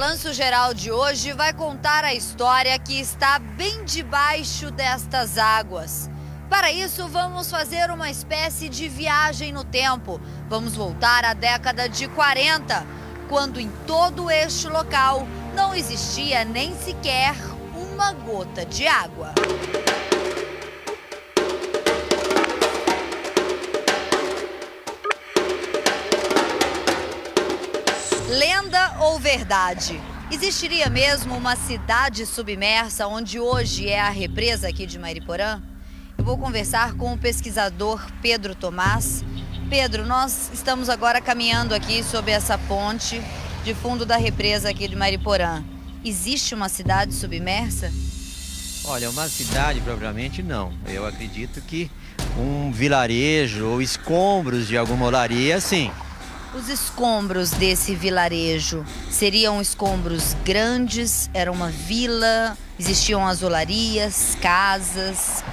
Balanço Geral de hoje vai contar a história que está bem debaixo destas águas. Para isso, vamos fazer uma espécie de viagem no tempo. Vamos voltar à década de 40, quando em todo este local não existia nem sequer uma gota de água. Lenda ou verdade? Existiria mesmo uma cidade submersa onde hoje é a represa aqui de Mariporã? Eu vou conversar com o pesquisador Pedro Tomás. Pedro, nós estamos agora caminhando aqui sob essa ponte de fundo da represa aqui de Mariporã. Existe uma cidade submersa? Olha, uma cidade propriamente não. Eu acredito que um vilarejo ou escombros de alguma olaria, sim. Os escombros desse vilarejo seriam escombros grandes? Era uma vila? Existiam as olarias, casas?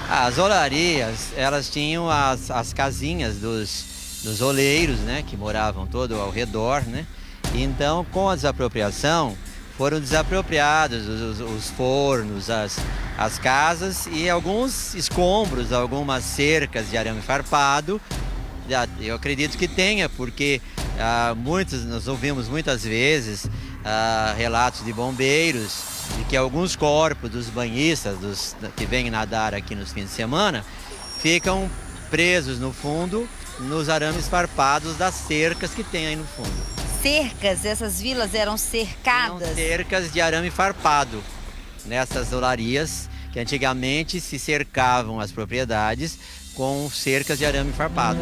As olarias, elas tinham as casinhas dos oleiros, né, que moravam todo ao redor, né? Então, com a desapropriação, foram desapropriados os fornos, as casas e alguns escombros, algumas cercas de arame farpado. Eu acredito que tenha, porque nós ouvimos muitas vezes relatos de bombeiros de que alguns corpos dos banhistas que vêm nadar aqui nos fins de semana ficam presos no fundo, nos arames farpados das cercas que tem aí no fundo. Cercas? Essas vilas eram cercadas? Eram cercas de arame farpado nessas olarias que antigamente se cercavam as propriedades com cercas de arame farpado.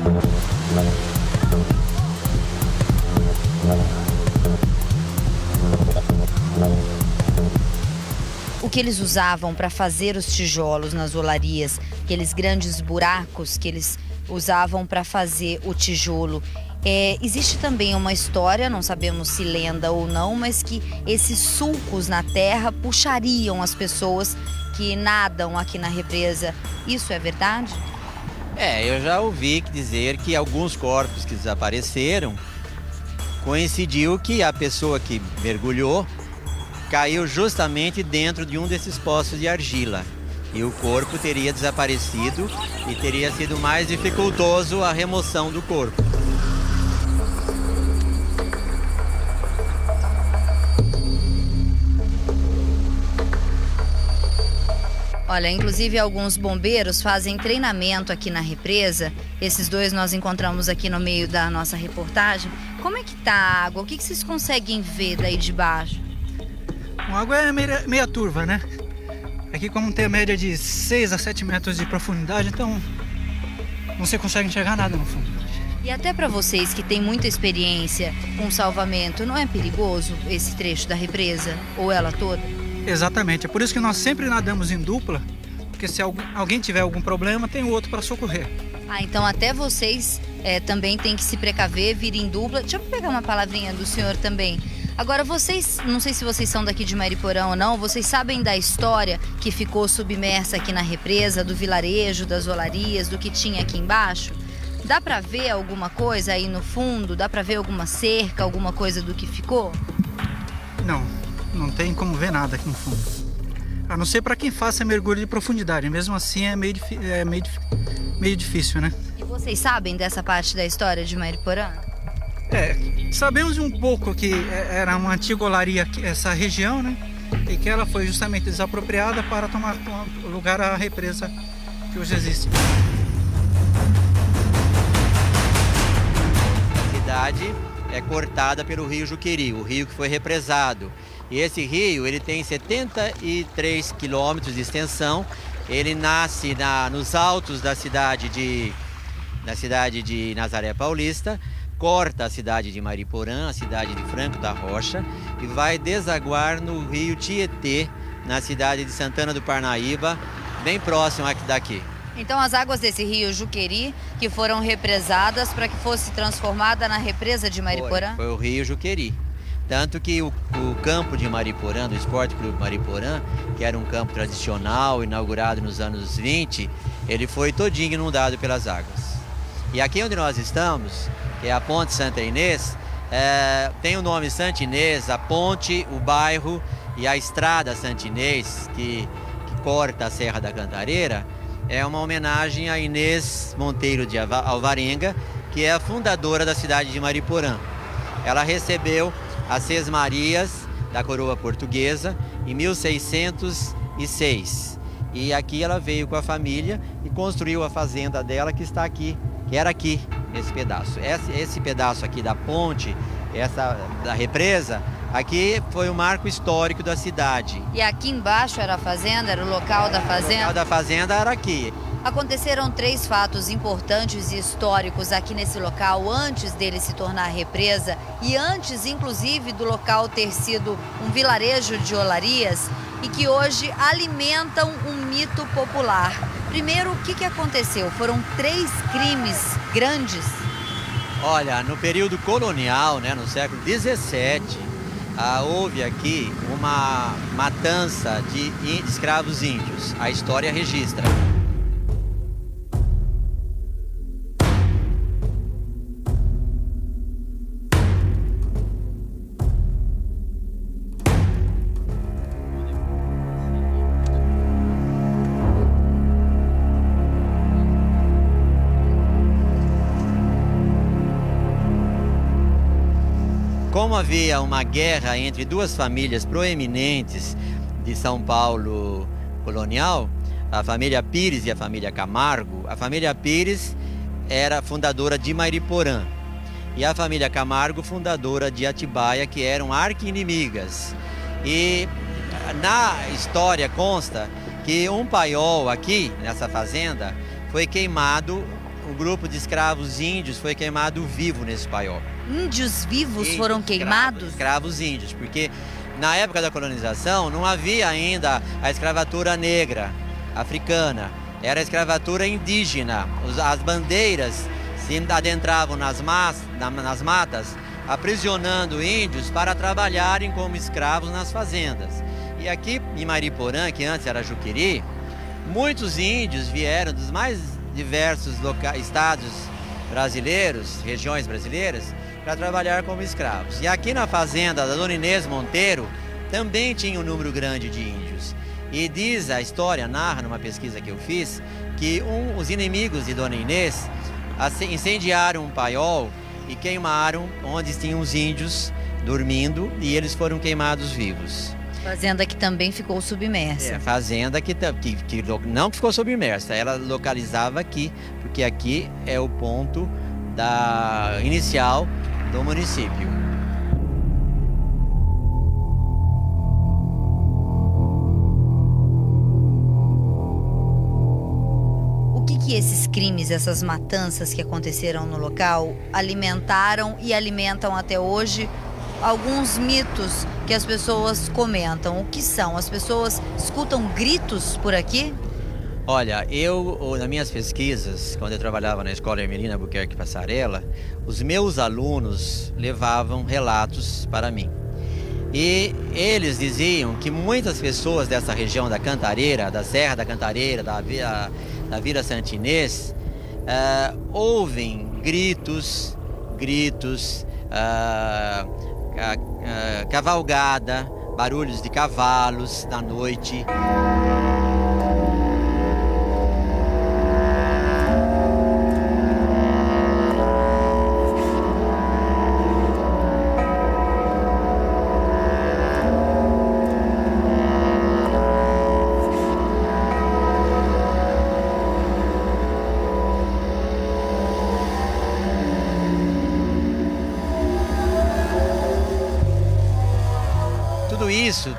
O que eles usavam para fazer os tijolos nas olarias, aqueles grandes buracos que eles usavam para fazer o tijolo, existe também uma história, não sabemos se lenda ou não, mas que esses sulcos na terra puxariam as pessoas que nadam aqui na represa. Isso é verdade? Eu já ouvi dizer que alguns corpos que desapareceram, coincidiu que a pessoa que mergulhou caiu justamente dentro de um desses poços de argila. E o corpo teria desaparecido e teria sido mais dificultoso a remoção do corpo. Olha, inclusive alguns bombeiros fazem treinamento aqui na represa. Esses dois nós encontramos aqui no meio da nossa reportagem. Como é que tá a água? O que vocês conseguem ver daí de baixo? A água é meia turva, né? Aqui, como tem a média de 6 a 7 metros de profundidade, então você consegue enxergar nada no fundo. E até para vocês que têm muita experiência com salvamento, não é perigoso esse trecho da represa? Ou ela toda? Exatamente, é por isso que nós sempre nadamos em dupla, porque se alguém tiver algum problema, tem o outro para socorrer. Então até vocês também têm que se precaver, vir em dupla. Deixa eu pegar uma palavrinha do senhor também. Agora vocês, não sei se vocês são daqui de Mariporã ou não, vocês sabem da história que ficou submersa aqui na represa, do vilarejo, das olarias, do que tinha aqui embaixo? Dá para ver alguma coisa aí no fundo? Dá para ver alguma cerca, alguma coisa do que ficou? Não tem como ver nada aqui no fundo. A não ser para quem faça mergulho de profundidade. Mesmo assim é meio difícil, né? E vocês sabem dessa parte da história de Mariporã? Sabemos um pouco que era uma antiga olaria essa região, né? E que ela foi justamente desapropriada para tomar lugar à represa que hoje existe. A cidade é cortada pelo rio Juqueri, o rio que foi represado. E esse rio, ele tem 73 quilômetros de extensão. Ele nasce nos altos da cidade de Nazaré Paulista, corta a cidade de Mariporã, a cidade de Franco da Rocha, e vai desaguar no rio Tietê, na cidade de Santana do Parnaíba, bem próximo daqui. Então as águas desse rio Juqueri, que foram represadas para que fosse transformada na represa de Mariporã? Foi o rio Juqueri. Tanto que o campo de Mariporã, do Esporte Clube Mariporã, que era um campo tradicional, inaugurado nos anos 20, ele foi todinho inundado pelas águas. E aqui onde nós estamos, que é a Ponte Santa Inês, tem o nome Santa Inês, a ponte, o bairro e a estrada Santa Inês, que corta a Serra da Cantareira, é uma homenagem a Inês Monteiro de Alvarenga, que é a fundadora da cidade de Mariporã. Ela recebeu as Sesmarias da coroa portuguesa em 1606. E aqui ela veio com a família e construiu a fazenda dela, que está aqui, que era aqui, nesse pedaço. Esse pedaço aqui da ponte, essa da represa, aqui foi o marco histórico da cidade. E aqui embaixo era a fazenda, era o local da fazenda? O local da fazenda era aqui. Aconteceram 3 fatos importantes e históricos aqui nesse local antes dele se tornar represa e antes, inclusive, do local ter sido um vilarejo de olarias e que hoje alimentam um mito popular. Primeiro, o que aconteceu? Foram 3 crimes grandes? Olha, no período colonial, no século XVII, houve aqui uma matança de escravos índios. A história registra. Como havia uma guerra entre 2 famílias proeminentes de São Paulo colonial, a família Pires e a família Camargo, a família Pires era fundadora de Mariporã e a família Camargo fundadora de Atibaia, que eram arqui-inimigas. E na história consta que um paiol aqui, nessa fazenda, foi queimado, um grupo de escravos índios foi queimado vivo nesse paiol. Índios vivos foram queimados? Escravos índios, porque na época da colonização não havia ainda a escravatura negra, africana, era a escravatura indígena. As bandeiras se adentravam nas matas, aprisionando índios para trabalharem como escravos nas fazendas. E aqui em Mariporã, que antes era Juqueri, muitos índios vieram dos mais diversos estados brasileiros, regiões brasileiras, para trabalhar como escravos. E aqui na fazenda da Dona Inês Monteiro também tinha um número grande de índios. E diz a história, narra numa pesquisa que eu fiz, que os inimigos de Dona Inês incendiaram um paiol e queimaram onde tinham os índios dormindo e eles foram queimados vivos. Fazenda que também ficou submersa. Fazenda que não ficou submersa, ela localizava aqui, porque aqui é o ponto inicial do município. O que esses crimes, essas matanças que aconteceram no local alimentaram e alimentam até hoje alguns mitos que as pessoas comentam? O que são? As pessoas escutam gritos por aqui? Olha, nas minhas pesquisas, quando eu trabalhava na Escola Hermelina Albuquerque Passarella, os meus alunos levavam relatos para mim. E eles diziam que muitas pessoas dessa região da Cantareira, da Serra da Cantareira, da Vila Santa Inês, ouvem gritos, cavalgada, barulhos de cavalos na noite. Tudo isso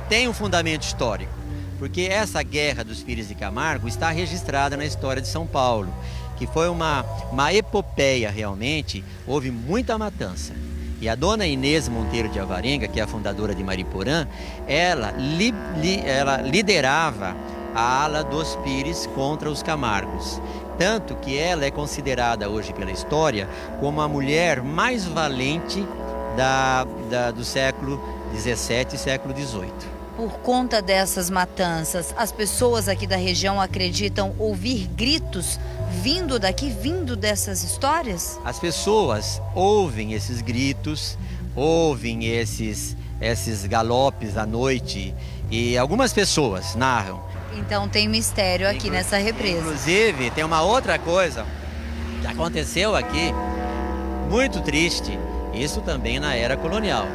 tem um fundamento histórico, porque essa guerra dos Pires de Camargo está registrada na história de São Paulo, que foi uma epopeia realmente, houve muita matança. E a Dona Inês Monteiro de Alvarenga, que é a fundadora de Mariporã, ela liderava a ala dos Pires contra os Camargos. Tanto que ela é considerada hoje pela história como a mulher mais valente do século XVII e século XVIII. por conta dessas matanças, as pessoas aqui da região acreditam ouvir gritos vindo daqui, vindo dessas histórias? As pessoas ouvem esses gritos, ouvem esses galopes à noite e algumas pessoas narram. Então tem mistério aqui nessa represa. Inclusive, tem uma outra coisa que aconteceu aqui, muito triste, isso também na era colonial.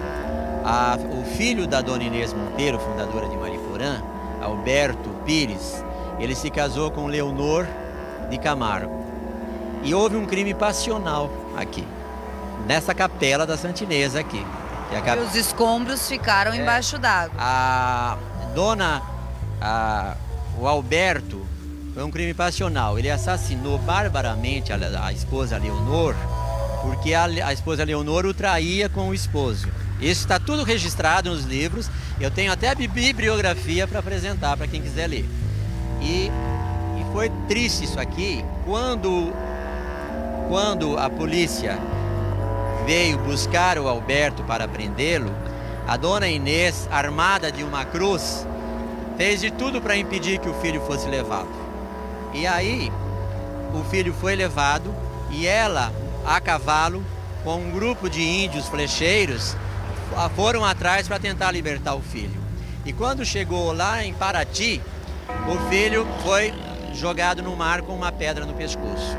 O filho da Dona Inês Monteiro, fundadora de Mariporã, Alberto Pires, ele se casou com Leonor de Camargo. E houve um crime passional aqui, nessa capela da Santa Inês aqui. E os escombros ficaram embaixo d'água. O Alberto foi um crime passional. Ele assassinou barbaramente a esposa Leonor, porque a esposa Leonor o traía com o esposo. Isso está tudo registrado nos livros. Eu tenho até a bibliografia para apresentar para quem quiser ler. E foi triste isso aqui quando a polícia veio buscar o Alberto para prendê-lo. A Dona Inês, armada de uma cruz, fez de tudo para impedir que o filho fosse levado. E aí, o filho foi levado e ela, a cavalo, com um grupo de índios flecheiros, foram atrás para tentar libertar o filho. E quando chegou lá em Paraty, o filho foi jogado no mar com uma pedra no pescoço.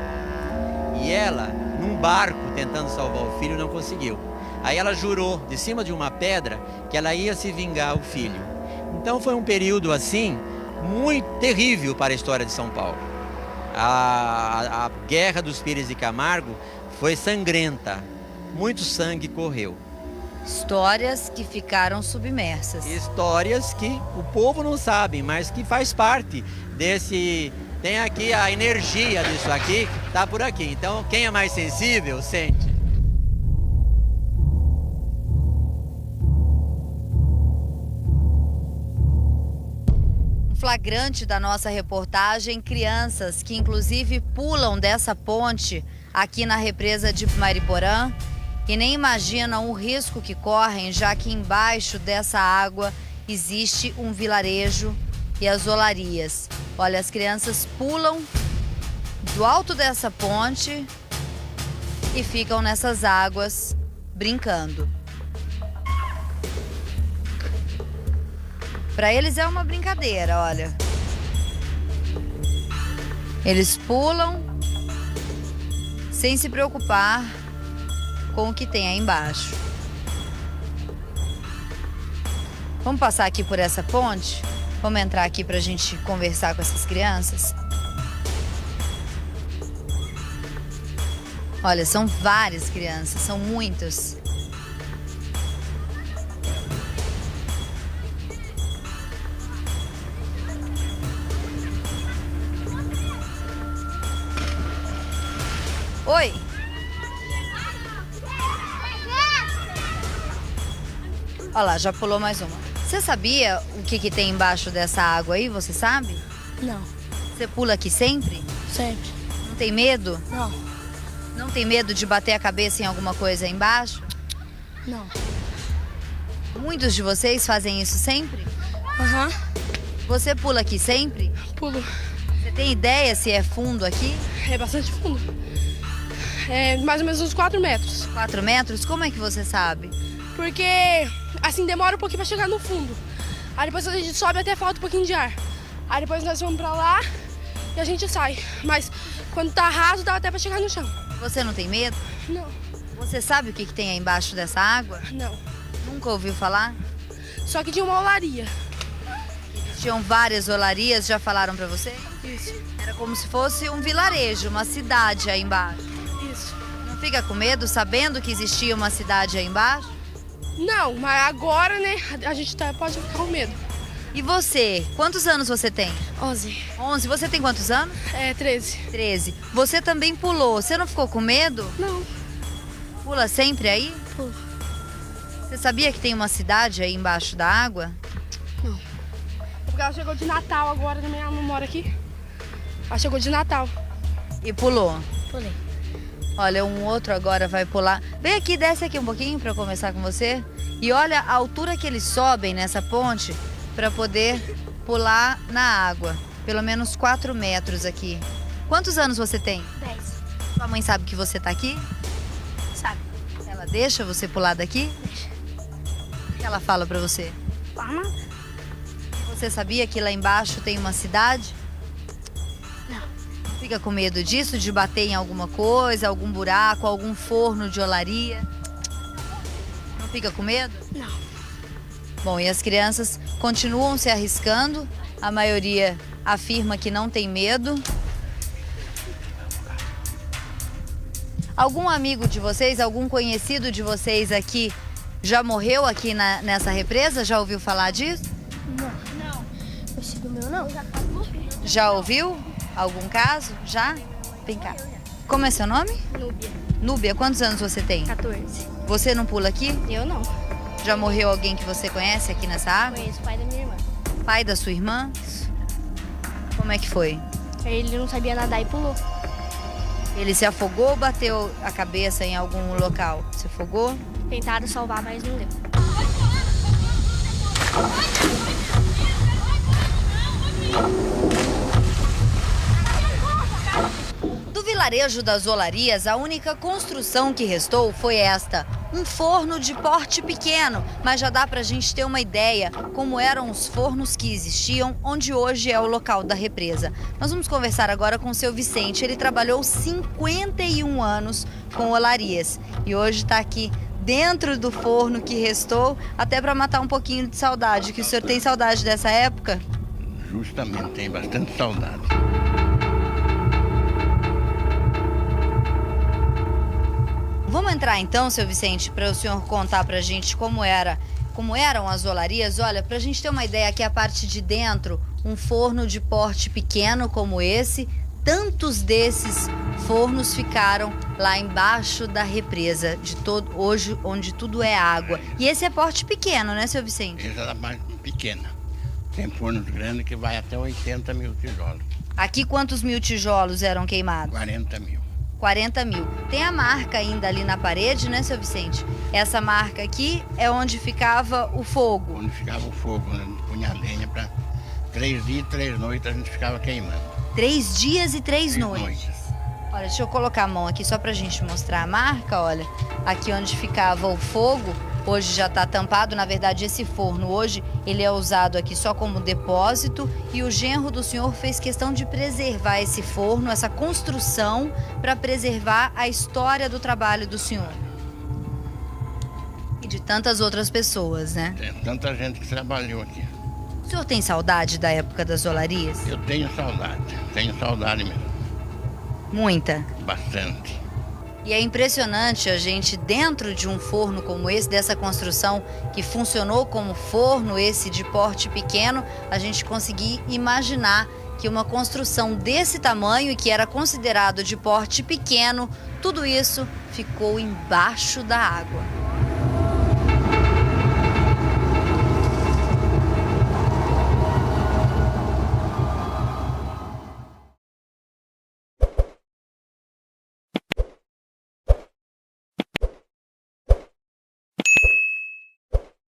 E ela, num barco, tentando salvar o filho, não conseguiu. Aí ela jurou, de cima de uma pedra, que ela ia se vingar o filho. Então foi um período assim, muito terrível para a história de São Paulo. A Guerra dos Pires de Camargo foi sangrenta, muito sangue correu. Histórias que ficaram submersas. Histórias que o povo não sabe, mas que faz parte desse... Tem aqui a energia disso aqui, tá por aqui. Então quem é mais sensível, sente. Flagrante da nossa reportagem, crianças que inclusive pulam dessa ponte aqui na represa de Mariporã e nem imaginam o risco que correm, já que embaixo dessa água existe um vilarejo e as olarias. Olha, as crianças pulam do alto dessa ponte e ficam nessas águas brincando. Para eles é uma brincadeira, olha. Eles pulam sem se preocupar com o que tem aí embaixo. Vamos passar aqui por essa ponte? Vamos entrar aqui para a gente conversar com essas crianças? Olha, são várias crianças, são muitas. Oi! Olha lá, já pulou mais uma. Você sabia o que tem embaixo dessa água aí? Você sabe? Não. Você pula aqui sempre? Sempre. Não tem medo? Não. Não tem medo de bater a cabeça em alguma coisa aí embaixo? Não. Muitos de vocês fazem isso sempre? Aham. Você pula aqui sempre? Pulo. Você tem ideia se é fundo aqui? É bastante fundo. É mais ou menos uns 4 metros. 4 metros? Como é que você sabe? Porque assim demora um pouquinho pra chegar no fundo. Aí depois a gente sobe até falta um pouquinho de ar. Aí depois nós vamos pra lá e a gente sai. Mas quando tá raso dá até pra chegar no chão. Você não tem medo? Não. Você sabe o que tem aí embaixo dessa água? Não. Nunca ouviu falar? Só que tinha uma olaria. Tinham várias olarias, já falaram pra você? Isso. Era como se fosse um vilarejo, uma cidade aí embaixo. Isso. Não fica com medo sabendo que existia uma cidade aí embaixo? Não, mas agora, né, a gente pode ficar com medo. E você? Quantos anos você tem? 11. 11. Você tem quantos anos? 13. 13. Você também pulou. Você não ficou com medo? Não. Pula sempre aí? Pulo. Você sabia que tem uma cidade aí embaixo da água? Não. Porque ela chegou de Natal agora, também ela não mora aqui. Ela chegou de Natal. E pulou? Pulei. Olha, um outro agora vai pular. Vem aqui, desce aqui um pouquinho para eu conversar com você. E olha a altura que eles sobem nessa ponte. para poder pular na água. Pelo menos 4 metros aqui. Quantos anos você tem? 10. Sua mãe sabe que você tá aqui? Sabe? Ela deixa você pular daqui? Deixa. O que ela fala para você? Fala. Você sabia que lá embaixo tem uma cidade? Não. Fica com medo disso, de bater em alguma coisa, algum buraco, algum forno de olaria? Não fica com medo? Não. Bom, e as crianças continuam se arriscando, a maioria afirma que não tem medo. Algum amigo de vocês, algum conhecido de vocês aqui já morreu aqui nessa represa? Já ouviu falar disso? Não. Esse do meu não. Já quase morri. Já ouviu algum caso? Já? Vem cá. Como é seu nome? Núbia. Núbia, quantos anos você tem? 14. Você não pula aqui? Eu não. Já morreu alguém que você conhece aqui nessa água? Conheço o pai da minha irmã. Pai da sua irmã? Como é que foi? Ele não sabia nadar e pulou. Ele se afogou ou bateu a cabeça em algum local? Se afogou? Tentaram salvar, mas não deu. Do vilarejo das Olarias, a única construção que restou foi esta, um forno de porte pequeno, mas já dá pra gente ter uma ideia como eram os fornos que existiam, onde hoje é o local da represa. Nós vamos conversar agora com o seu Vicente. Ele trabalhou 51 anos com olarias e hoje está aqui dentro do forno que restou, até para matar um pouquinho de saudade. Que o senhor tem saudade dessa época? Justamente, tem bastante saudade. Vamos entrar então, seu Vicente, para o senhor contar para a gente como eram as olarias. Olha, para a gente ter uma ideia, aqui a parte de dentro, um forno de porte pequeno como esse, tantos desses fornos ficaram lá embaixo da represa, hoje onde tudo é água. E esse é porte pequeno, né, seu Vicente? Essa é a parte pequena. Tem fornos grandes que vai até 80 mil tijolos. Aqui quantos mil tijolos eram queimados? 40 mil. 40 mil. Tem a marca ainda ali na parede, né, seu Vicente? Essa marca aqui é onde ficava o fogo. Onde ficava o fogo, né? Punha a lenha para 3 dias e 3 noites a gente ficava queimando. 3 dias e 3 3 noites. Olha, deixa eu colocar a mão aqui só pra gente mostrar a marca, olha. Aqui onde ficava o fogo, hoje já tá tampado. Na verdade, esse forno hoje, ele é usado aqui só como depósito. E o genro do senhor fez questão de preservar esse forno, essa construção, para preservar a história do trabalho do senhor. E de tantas outras pessoas, né? Tem tanta gente que trabalhou aqui. O senhor tem saudade da época das olarias? Eu tenho saudade mesmo. Muita. Bastante. E é impressionante a gente, dentro de um forno como esse, dessa construção que funcionou como forno, esse de porte pequeno, a gente conseguir imaginar que uma construção desse tamanho e que era considerado de porte pequeno, tudo isso ficou embaixo da água.